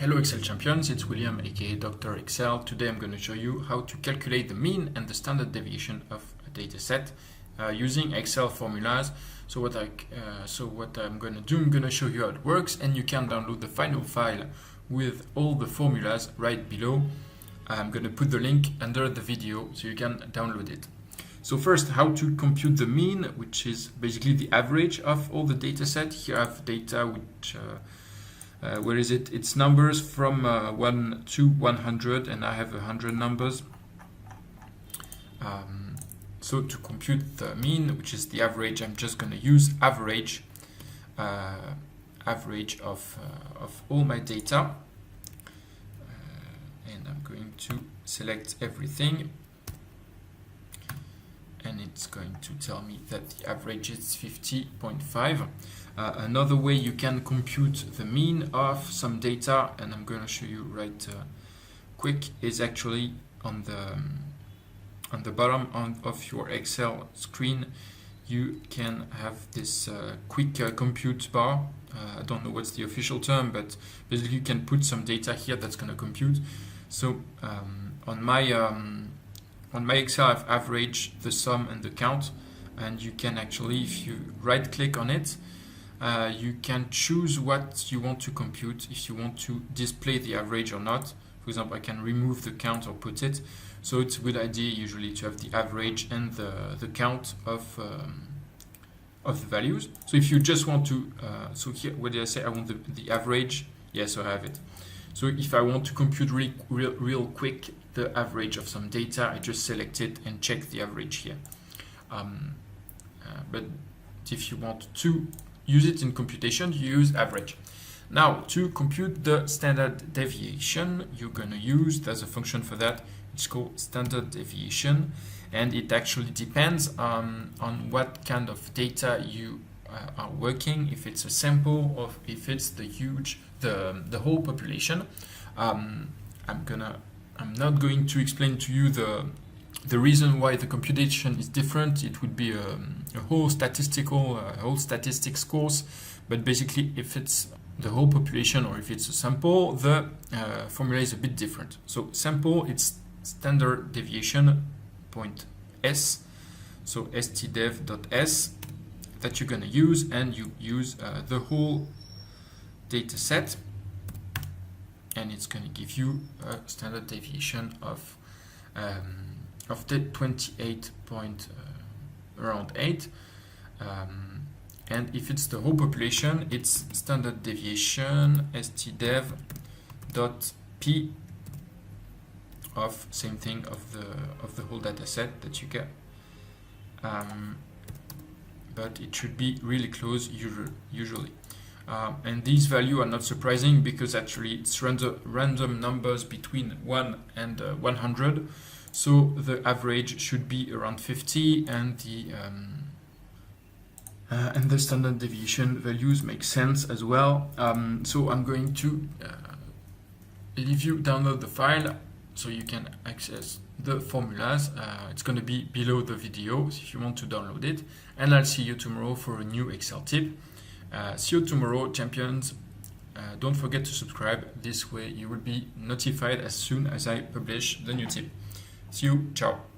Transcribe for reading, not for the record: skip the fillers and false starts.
Hello Excel champions, it's William aka Dr. Excel. Today I'm going to show you how to calculate the mean and the standard deviation of a data set using Excel formulas. So what I'm going to do, I'm going to show you how it works, and you can download the final file with all the formulas right below. I'm going to put the link under the video so you can download it. So first, how to compute the mean, which is basically the average of all the data set. Here I have data which where is it? It's numbers from 1 to 100, and I have 100 numbers. So to compute the mean, which is the average, I'm just going to use average of all my data, and I'm going to select everything, and it's going to tell me that the average is 50.5. Another way you can compute the mean of some data, and I'm going to show you right quick, is actually on the bottom of your Excel screen. You can have this quick compute bar. I don't know what's the official term, but basically you can put some data here that's going to compute. So on my Excel, I've averaged the sum and the count, and you can actually, if you right click on it, you can choose what you want to compute, if you want to display the average or not. For example, I can remove the count or put it. So it's a good idea usually to have the average and the count of the values. So if you just want to, so here, what did I say? I want the average. Yes, I have it. So if I want to compute real quick the average of some data, I just select it and check the average here. But if you want to use it in computation, you use average. Now, to compute the standard deviation, you're going to use, there's a function for that, it's called standard deviation, and it actually depends on what kind of data you are working, if it's a sample or if it's the whole population. I'm not going to explain to you the reason why the computation is different. It would be a whole statistics course, but basically if it's the whole population or if it's a sample, the formula is a bit different. So sample, it's standard deviation .s, so stdev.s that you're going to use, and you use the whole data set, and it's going to give you a standard deviation of the 28.8, and if it's the whole population, it's standard deviation stdev.p of same thing of the whole data set that you get, but it should be really close usually. And these values are not surprising because actually it's random numbers between 1 and 100. So the average should be around 50, and the standard deviation values make sense as well. So I'm going to leave you download the file so you can access the formulas. It's going to be below the video if you want to download it, and I'll see you tomorrow for a new Excel tip. See you tomorrow, champions. Don't forget to subscribe. This way you will be notified as soon as I publish the new tip. See you. Ciao.